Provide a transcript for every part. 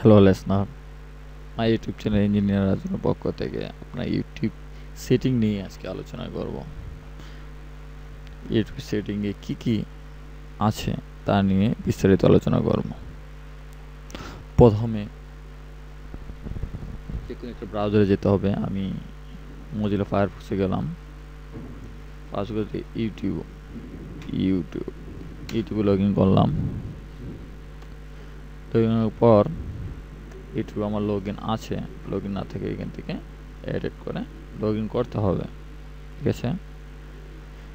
Hello listener, my YouTube channel engineer রাজুর পক্ষ থেকে আপনার ইউটিউব সেটিং নিয়ে আজকে আলোচনা করব। ইউটিউব সেটিংয়ে কি কি আছে তা নিয়ে বিস্তারিত আলোচনা করব। প্রথমে যে কোনো একটা ব্রাউজারে যেতে হবে। আমি মোজিলা ফায়ারফক্সে গেলাম, পাসওয়ার্ড ইউটিউবে লগ ইন করলাম। লগ ইনের পর ইউটিউব আমার লগ ইন আছে, লগ ইন না থেকে এখান থেকে এডিট করে লগ ইন করতে হবে। ঠিক আছে,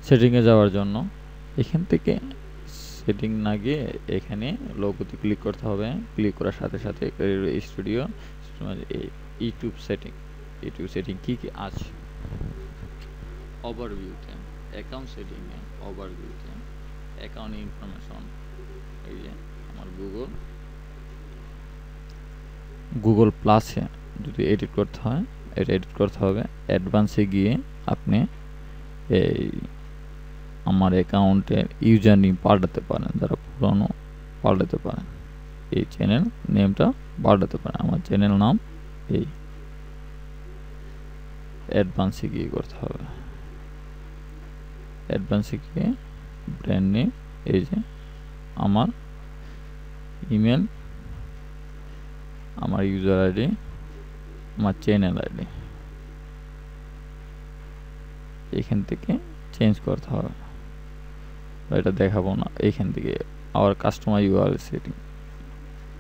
সেটিংয়ে যাওয়ার জন্য এখান থেকে সেটিং না গিয়ে এখানে লোগোতে ক্লিক করতে হবে। ক্লিক করার সাথে সাথে স্টুডিও ইউটিউব সেটিং কি কি আছে ওভারভিউতে, অ্যাকাউন্ট সেটিংয়ে ওভারভিউতে অ্যাকাউন্ট ইনফরমেশন, এই যে আমার গুগল প্লাসে যদি এডিট করতে হয় এটা এডিট করতে হবে। অ্যাডভান্সে গিয়ে আপনি এই আমার অ্যাকাউন্টের ইউজার নেম পাল্টাতে পারেন, যারা পুরনো পাল্টাতে পারেন। এই চ্যানেল নেমটা পাল্টাতে পারেন। আমার চ্যানেল নাম এই অ্যাডভান্সে গিয়ে করতে হবে। অ্যাডভান্সে গিয়ে ব্র্যান্ড নেম, এই যে আমার ইমেল, আমার ইউজার আইডি, আমার চ্যানেল আইডি এখান থেকে চেঞ্জ করতে হবে। এটা দেখাবো না, এইখান থেকে আবার কাস্টমার ইউআরএল সেটিং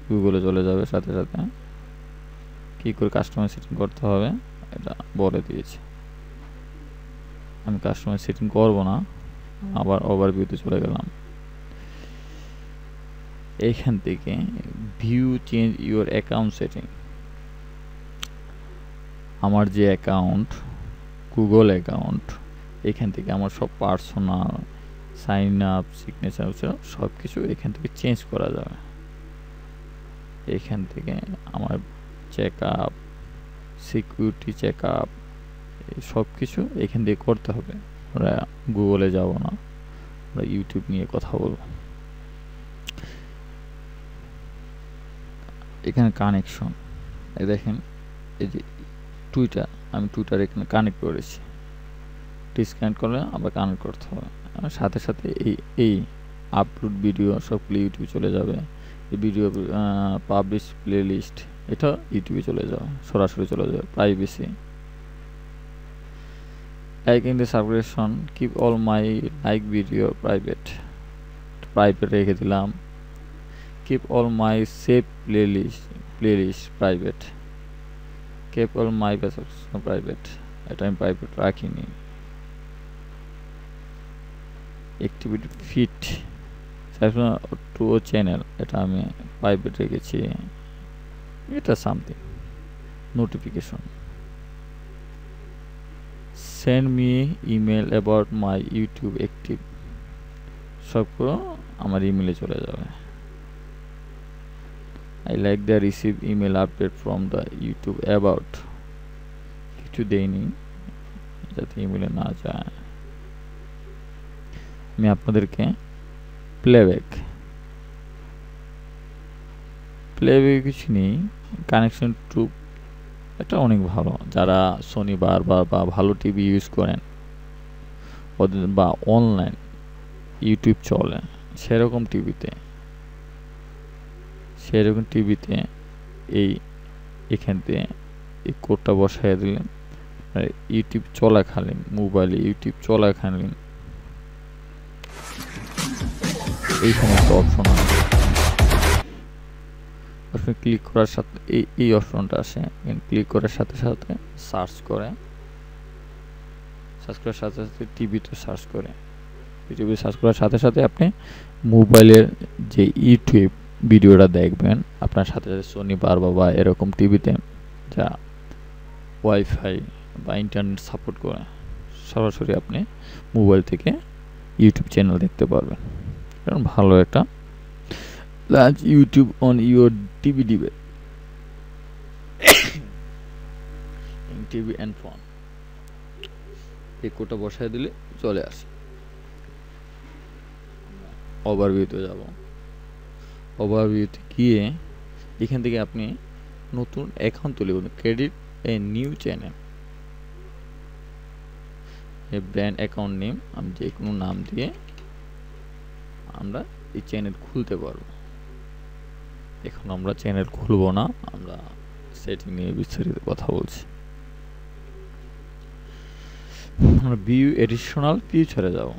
গুগলে চলে যাবে। সাথে সাথে কী করে কাস্টমার সেটিং করতে হবে এটা বলে দিয়েছে। আমি কাস্টমার সেটিং করব না, আবার ওভারভিউতে চলে গেলাম। এইখান থেকে view change your account setting, আমার যে অ্যাকাউন্ট গুগল অ্যাকাউন্ট, এখান থেকে আমার সব পার্সোনাল সাইন আপ সিগনেচার সব কিছু এখান থেকে চেঞ্জ করা যাবে। এখান থেকে আমার check up, security check up সব কিছু এখান থেকে করতে হবে। আমরা গুগলে যাব না, আমরা ইউটিউব নিয়ে কথা বলবো। এখানে কানেকশন দেখেন, এই যে টুইটার, আমি টুইটার এখানে কানেক্ট করেছি। ডিসকানেক্ট করলে আবার কানেক্ট করতে হবে। সাথে সাথে এই আপলোড ভিডিও সবগুলো ইউটিউবে চলে যাবে। এই ভিডিও পাবলিশ প্লেলিস্ট এটা ইউটিউবে চলে যাবে, সরাসরি চলে যাবে। Privacy, like in the subscription, keep all my like video private রেখে দিলাম। Keep all my save playlist private, keep all my private, এটা আমি প্রাইভেট রাখিনি। অ্যাক্টিভিটি ফিট টু চ্যানেল, এটা আমি প্রাইভেট রেখেছি। এটা something notification, send me email about my YouTube active, সবগুলো আমার ইমেলে চলে যাবে। I like the receive email update from the YouTube about, কিছু দেয়নি যাতে ইমেলে না যায়। আমি আপনাদেরকে প্লেব্যাক কিছু নেই। কানেকশন টু, এটা অনেক ভালো। যারা শনিবার বা ভালো টিভি ইউজ করেন বা অনলাইন ইউটিউব চলে সেরকম টিভিতে এখান থেকে এই কোডটা বসাই দিলেন। ইউটিউব চলাকালীন, মোবাইলে ইউটিউব চলাকালীন এইখানে একটা অপশন আছে, আপনি ক্লিক করার সাথে এই অপশনটা আসে। ক্লিক করার সাথে সাথে সার্চ করার সাথে সাথে টিভিতে সার্চ করার সাথে সাথে আপনি মোবাইলের যে ইউটিউব ভিডিওটা দেখবেন, আপনার সাথে সাথে শনিবার বা এরকম টিভিতে যা ওয়াইফাই বা ইন্টারনেট সাপোর্ট করে সরাসরি আপনি মোবাইল থেকে ইউটিউব চ্যানেল দেখতে পারবেন। কারণ ভালো একটা launch YouTube on your TV and phone, এই কোডটা বসায় দিলে চলে আসে। ওভারভিউতে যাব, ওভারভিউতে গিয়ে এখান থেকে আপনি নতুন অ্যাকাউন্ট তৈরি করুন, ক্রেডিট এ নিউ চ্যানেল, এই ব্র্যান্ড অ্যাকাউন্ট নেম আমি যে কোনো নাম দিয়ে আমরা এই চ্যানেল খুলতে পারবো। এখন আমরা চ্যানেল খুলবো না, আমরা সেটিং নিয়ে বিস্তারিত কথা বলছি। আমরা ভিউ এডিশনাল ফিউচারে যাব।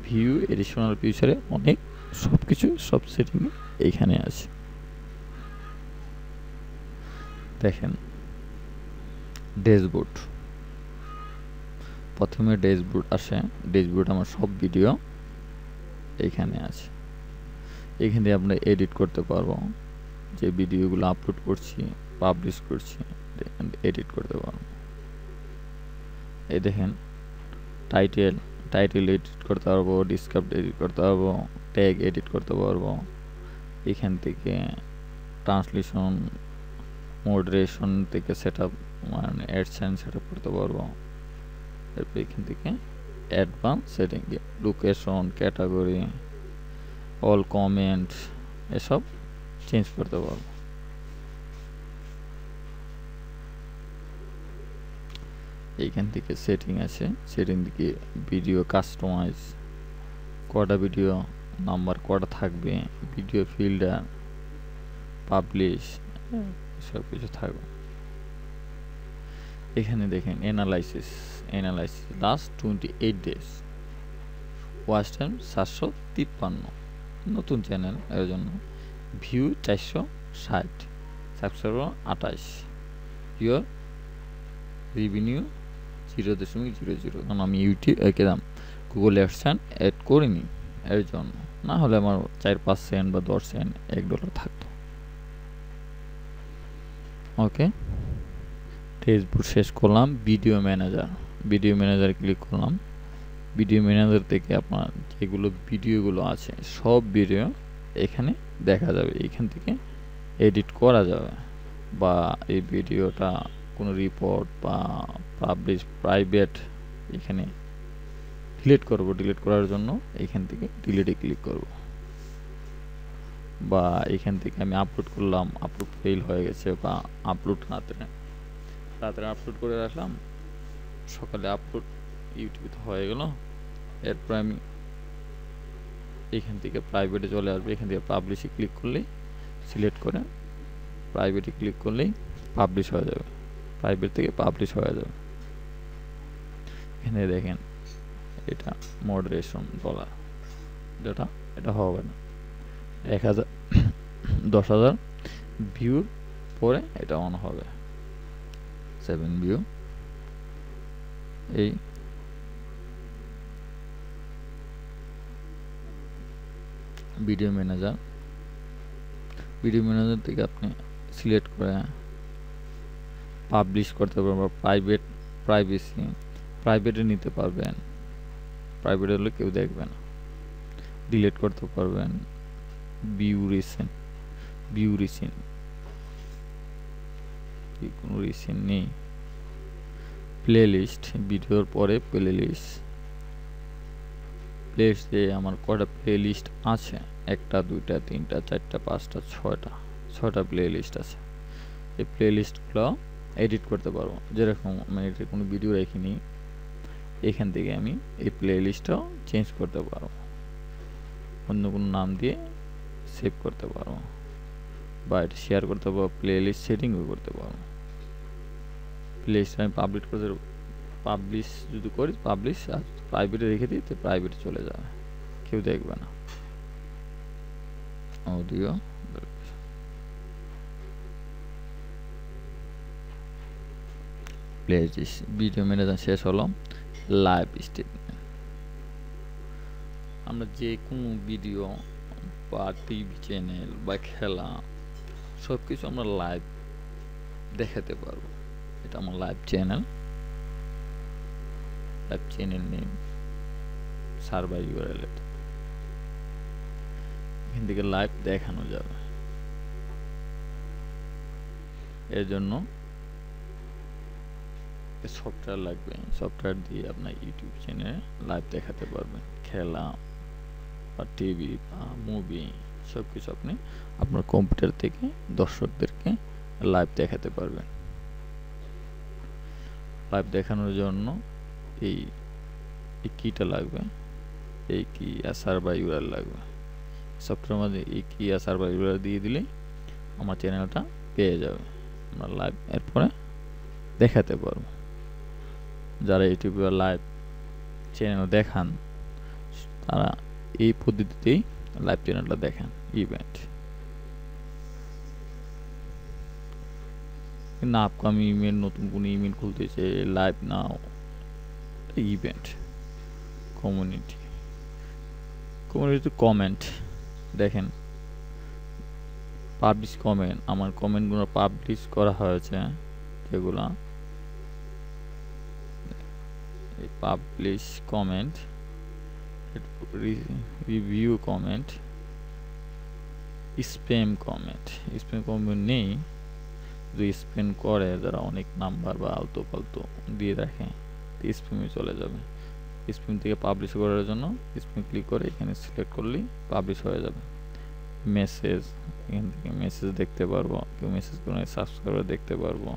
ভিউ এডিশনাল ফিউচারে অনেক সবকিছু সব সেটিং এইখানে আছে। দেখেন ড্যাশবোর্ড, প্রথমে ড্যাশবোর্ড আসে। ড্যাশবোর্ড আমার সব ভিডিও এইখানে আছে। এখান থেকে আমরা এডিট করতে পারবো, যে ভিডিওগুলো আপলোড করছি পাবলিশ করছি এডিট করতে পারবো। এই দেখেন টাইটেল এডিট করতে পারবো, ডিসক্রিপ্ট এডিট করতে পারবো, ট্যাগ এডিট করতে পারবো। এখান থেকে ট্রান্সলেশন মডারেশন থেকে সেটআপ মানে অ্যাডসেন্স সেটআপ করতে পারবো। তারপর এখান থেকে advance setting location, category, all comment এসব চেঞ্জ করতে পারবো। এইখান থেকে সেটিং আছে, সেটিং থেকে ভিডিও কাস্টমাইজ, কটা ভিডিও নাম্বার কটা থাকবে, ভিডিও ফিল্টার, পাবলিশ সব কিছু থাকবে। এখানে দেখেন analysis last 28 days, watch time 753, নতুন চ্যানেল এর জন্য ভিউ 460, সাবস্ক্রাইবার 28, ইউর রেভিনিউ 0.00। কারণ আমি ইউটিউব একদম গুগল অ্যাডসেন্স অ্যাড করিনি, এর জন্য না হলে আমার 4-5 সেন্ট বা 10 সেন্ট $1 থাকতো। ওকে, ফেসবুক শেষ করলাম। ভিডিও ম্যানেজার ক্লিক করলাম। ভিডিও ম্যানেজার থেকে আপনার যেগুলো ভিডিওগুলো আছে সব ভিডিও এখানে দেখা যাবে। এখান থেকে এডিট করা যাবে, বা এই ভিডিওটা কোনো রিপোর্ট বা পাবলিশ প্রাইভেট এখানে ডিলিট করার জন্য এখান থেকে ডিলিটে ক্লিক করব। বা এখান থেকে আমি আপলোড করলাম, আপলোড ফেল হয়ে গেছে, বা আপলোড রাত্রে আপলোড করে রাখলাম, সকালে আপলোড ইউটিউবে তো হয়ে গেল। এরপর আমি এখান থেকে প্রাইভেটে চলে আসবে। এখান থেকে পাবলিশে ক্লিক করলেই সিলেক্ট করে প্রাইভেটে ক্লিক করলেই পাবলিশ হয়ে যাবে, প্রাইভেট থেকে পাবলিশ হয়ে যাবে। এখানে দেখেন এটা মডারেশন $, যেটা এটা হবে না, 10,000 ভিউর পরে এটা অন হবে। 7 ভিউ। এই ভিডিও ম্যানেজার থেকে আপনি সিলেক্ট করে পাবলিশ করতে পারবেন, প্রাইভেটে নিতে পারবেন। প্রাইভেট হলে কেউ দেখবে না। ডিলিট করতে পারবেন। ভিউ রিসেন্ট কোনো রিসেন্ট নেই। প্লেলিস্ট, ভিডিওর পরে প্লেলিস্টে আমার কটা প্লেলিস্ট আছে, 1, 2, 3, 4, 5, 6টা প্লেলিস্ট আছে। এই প্লেলিস্টগুলো এডিট করতে পারবো। যেরকম আমি এটা কোনো ভিডিও রাখিনি, এখান থেকে আমি এই প্লেলিস্টটাও চেঞ্জ করতে পারবো, অন্য কোনো নাম দিয়ে সেভ করতে পারবো, বা এটা শেয়ার করতে পারবো, প্লেলিস্ট সেটিংও করতে পারবো। প্লেলিস্ট আমি পাবলিশ যদি করি, পাবলিশ আর প্রাইভেটে রেখে দিই, তো প্রাইভেটে চলে যাবে, কেউ দেখবে না। অডিও প্লেলিস্ট, ভিডিও ম্যানেজার শেষ হলো। লাইভ স্ট্রিমিং, আমরা যে কোনো ভিডিও বা টিভি চ্যানেল বা খেলা সব কিছু আমরা লাইভ দেখাতে পারবো। এটা আমার live channel name server URL. এখান থেকে লাইভ দেখানো যাবে। এর জন্য সফটওয়্যার লাগবে, সফটওয়্যার দিয়ে আপনার ইউটিউব চ্যানেলে লাইভ দেখাতে পারবেন। খেলা বা টিভি বা মুভি সবকিছু আপনি আপনার কম্পিউটার থেকে দর্শকদেরকে লাইভ দেখাতে পারবেন। লাইভ দেখানোর জন্য এই কিটা লাগবে, এই কি সার্ভার ইউআরএল লাগবে। সফটওয়্যারের মধ্যে এই কি সার্ভার ইউআরএল দিয়ে দিলেই আমার চ্যানেলটা পেয়ে যাবে, আমরা লাইভ এরপরে দেখাতে পারবো। যারা ইউটিউবে লাইভ চ্যানেল দেখান তারা এই পদ্ধতিতেই লাইভ চ্যানেলটা দেখান। ইভেন্ট না, আপকামিং ইমেল, নতুন কোনো ইমেল খুলতেছে, live now, event, community comment দেখেন, পাবলিশ কমেন্ট, আমার কমেন্টগুলো পাবলিশ করা হয়েছে, যেগুলো publish comment, review comment, spam comment. Spam comment নেই, যদি স্প্যাম করে যারা অনেক নাম্বার বা আলতু ফালতু দিয়ে রাখে, স্প্যামে চলে যাবে। স্প্যাম থেকে পাবলিশ করার জন্য স্প্যাম ক্লিক করে এখানে সিলেক্ট করলেই পাবলিশ হয়ে যাবে। মেসেজ, এখান থেকে মেসেজ দেখতে পারবো, কেউ মেসেজ করে সাবস্ক্রাইবার দেখতে পারবো,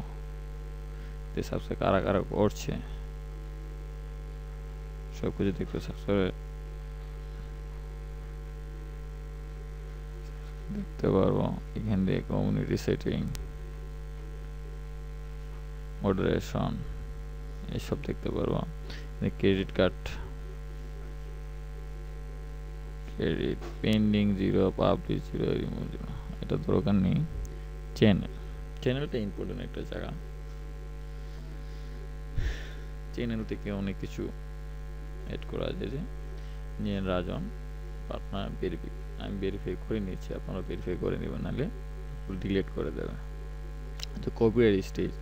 যে সাবস্ক্রাইব কারা কারা করছে সব কিছু দেখতে, সাবস্ক্রাইব দেখতে পারবো। এখান থেকে কমিউনিটি সেটিং, মডারেশন, এইসব দেখতে পারবো। Credit card, credit pending 0, publish 0, remove 0, এটা দরকার নেই। চ্যানেলটা ইম্পর্টেন্ট একটা জায়গা। চ্যানেল থেকে অনেক কিছু এড করা যায়, যে রাজন আপনার আমি ভেরিফাই করে নিচ্ছি, আপনারা ভেরিফাই করে নেবেন, নাহলে ডিলিট করে দেবে। তো কপিরাইট স্টেজ,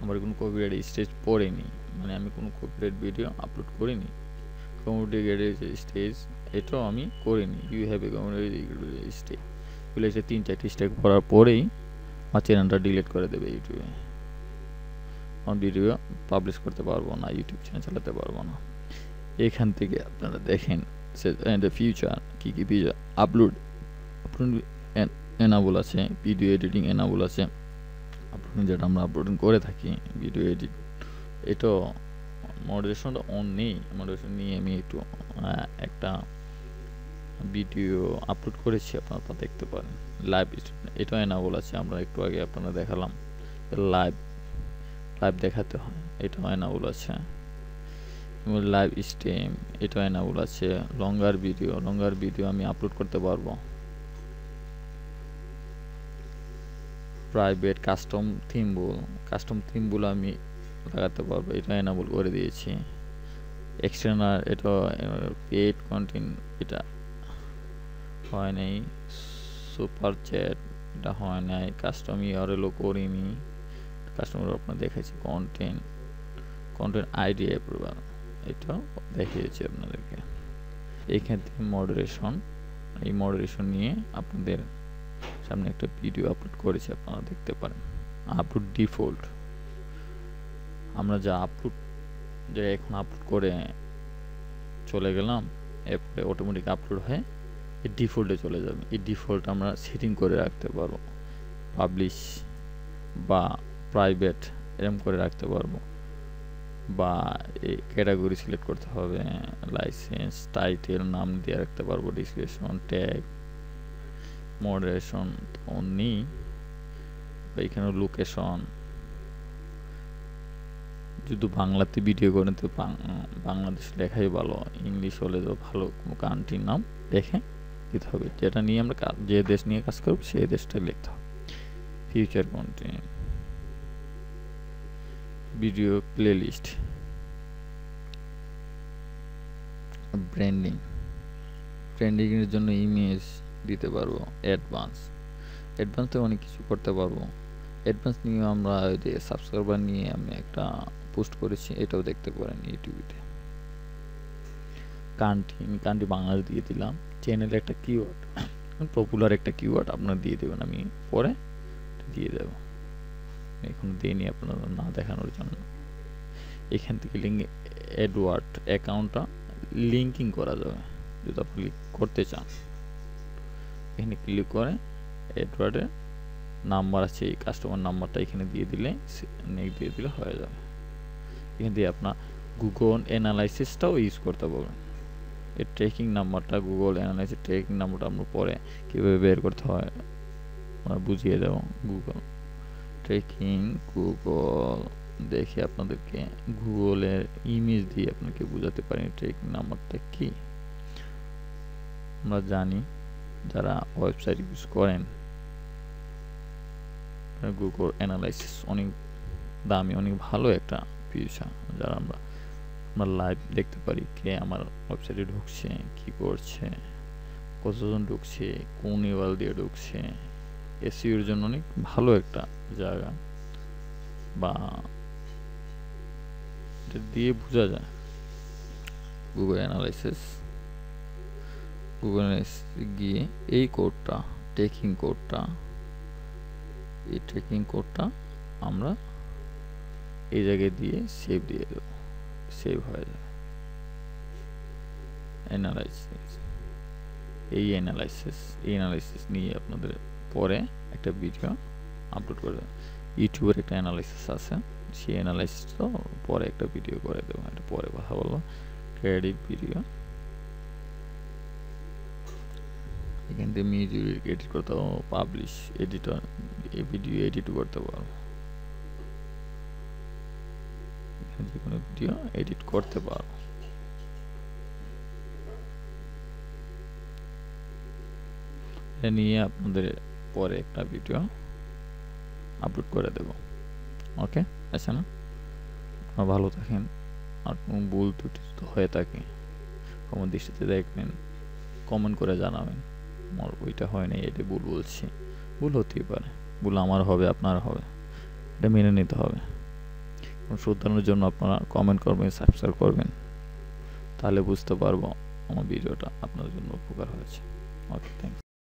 আমার কোনো কপিরাইট স্টেজ পড়েনি, মানে আমি কোনো কপিরাইট ভিডিও আপলোড করিনি। কমিউনিটি স্টেজ এটাও আমি করিনি। You have a community stage বলে 3-4টি স্টেপ করার পরেই আমার চ্যানেলটা ডিলিট করে দেবে ইউটিউবে। আমার ভিডিও পাবলিশ করতে পারবো না, ইউটিউব চ্যানেল চালাতে পারবো না। এখান থেকে আপনারা দেখেন ফিউচার কী কী ভিডিও আপলোড এনাবল আছে, ভিডিও এডিটিং এনাবল আছে, আপলোডিং যেটা আমরা আপলোডিং করে থাকি, ভিডিও এডিট। এটাও মডারেশনটা অন নেই, মডারেশন নিয়ে আমি একটু একটা ভিডিও আপলোড করেছি, আপনারা তা দেখতে পারেন। লাইভ এটাও এনাবল আছে, আমরা একটু আগে আপনারা দেখালাম লাইভ দেখাতে হয়, এটাও এনাবল আছে। লাইভ স্ট্রিম এটাও এনাবল আছে। লঙ্গার ভিডিও আমি আপলোড করতে পারবো। প্রাইভেট কাস্টম থিমগুলো আমি লাগাতে পারবো, এটা এনাবল করে দিয়েছি। এক্সটার্নাল, এটা পেড কন্টেন্ট, এটা হয় নাই। সুপার চ্যাট, এটা হয় নাই। কাস্টম ইউআরএলও করিনি, কাস্টমার আপনার দেখাচ্ছি। কন্টেন্ট আইডি অ্যাপ্রুভাল, এটাও দেখিয়েছি আপনাদেরকে। এইখান থেকে মডারেশন, এই মডারেশন নিয়ে আপনাদের সামনে একটা ভিডিও আপলোড করেছি, আপনারা দেখতে পারেন। আপলোড ডিফল্ট, আমরা যা এখন আপলোড করে চলে গেলাম, এরপরে অটোমেটিক আপলোড হয়ে এই ডিফল্টে চলে যাবে। এই ডিফল্ট আমরা সেটিং করে রাখতে পারবো, পাবলিশ বা প্রাইভেট এরকম করে রাখতে পারবো, বা এই ক্যাটাগরি সিলেক্ট করতে হবে, লাইসেন্স, টাইটেল, নাম দিয়ে রাখতে পারবো, ডিসক্রিপশন, ট্যাগ, মডারেশন নেই। এখানে লোকেশন, যদি বাংলাতে ভিডিও করেন তো বাংলাদেশ লেখাই ভালো, ইংলিশ হলে তো ভালো কোনো কান্ট্রির নাম দেখে দিতে হবে, যেটা নিয়ে আমরা যে দেশ নিয়ে কাজ করব সেই দেশটা লিখতে হবে। ফিউচার কন্টেন্ট, ভিডিও প্লেলিস্ট, ব্র্যান্ডিংয়ের জন্য ইমেজ দিতে পারবো। অ্যাডভান্সে অনেক কিছু করতে পারবো। অ্যাডভান্স নিয়ে আমরা ওই যে সাবস্ক্রাইবার নিয়ে আমি একটা পোস্ট করেছি, এটাও দেখতে পারেন ইউটিউবে। কান্ট্রি বাংলাদেশ দিয়ে দিলাম। চ্যানেলে একটা কিওয়ার্ড, পপুলার একটা কিওয়ার্ড আপনারা দিয়ে দেবেন, আমি পরে দিয়ে দেব, এখন দিইনি আপনারা না দেখানোর জন্য। এখান থেকে অ্যাডওয়ার্ড অ্যাকাউন্টটা লিঙ্কিং করা যাবে যদি আপনি করতে চান। এখানে ক্লিক করে এডওয়ার্ডের নাম্বার আছে, এই কাস্টমার নাম্বারটা এখানে দিয়ে দিলে নেক্সট দিয়ে দিলে হয়ে যাবে। এখান দিয়ে আপনার গুগল অ্যানালাইসিসটাও ইউজ করতে পারবেন। এর ট্র্যাকিং নাম্বারটা, গুগল অ্যানালাইসিস ট্র্যাকিং নাম্বারটা আমরা পরে কীভাবে বের করতে হয় আমরা বুঝিয়ে দেব। গুগল ট্র্যাকিং, গুগল দেখি আপনাদেরকে গুগলের ইমেজ দিয়ে আপনাকে বোঝাতে পারি ট্র্যাকিং নাম্বারটা কি। আমরা জানি যারা ওয়েবসাইট ইউজ করেন গুগল অ্যানালাইসিস অনেক দামি, অনেক ভালো একটা বিষয়, যারা আমরা লাইভ দেখতে পারি কে আমার ওয়েবসাইটে ঢুকছে, কি করছে, কতজন ঢুকছে, কোন ইউআরএল দিয়ে ঢুকছে। এসইওর জন্য অনেক ভালো একটা জায়গা, বা এটা দিয়ে বোঝা যায়। গুগল অ্যানালাইসিস গিয়ে এই কোডটা, ট্র্যাকিং কোডটা, এই ট্র্যাকিং কোডটা আমরা এই জায়গায় দিয়ে সেভ দিয়ে দেব, সেভ হয়ে যাবে। অ্যানালাইসিস, এই অ্যানালাইসিস নিয়ে আপনাদের পরে একটা ভিডিও আপলোড করে দেবো। ইউটিউবের একটা অ্যানালাইসিস আছে, সেই অ্যানালাইসিসটা পরে একটা ভিডিও করে দেবো, এটা পরে কথা বলবো। ক্রেডিট ভিডিও, এখান থেকে মিউজিক এডিট করতে পারবো, পাবলিশ এডিটর, এই ভিডিও এডিট করতে পারবো, যে কোনো ভিডিও এডিট করতে পারবো। এটা নিয়ে আপনাদের পরে একটা ভিডিও আপলোড করে দেব। ওকে, আচ্ছা না, আপনারা ভালো থাকেন। আর কোনো ভুল ত্রুটি হয়ে থাকে আমার দৃষ্টিতে দেখবেন, কমেন্ট করে জানাবেন আমার ওইটা হয় না, এটা ভুল বলছি। ভুল হতেই পারে, ভুল আমার হবে, আপনার হবে, এটা মেনে নিতে হবে। শুধরানোর জন্য আপনারা কমেন্ট করবেন, সাবস্ক্রাইব করবেন, তাহলে বুঝতে পারবো আমার ভিডিওটা আপনার জন্য উপকার হয়েছে। ওকে, থ্যাংক ইউ।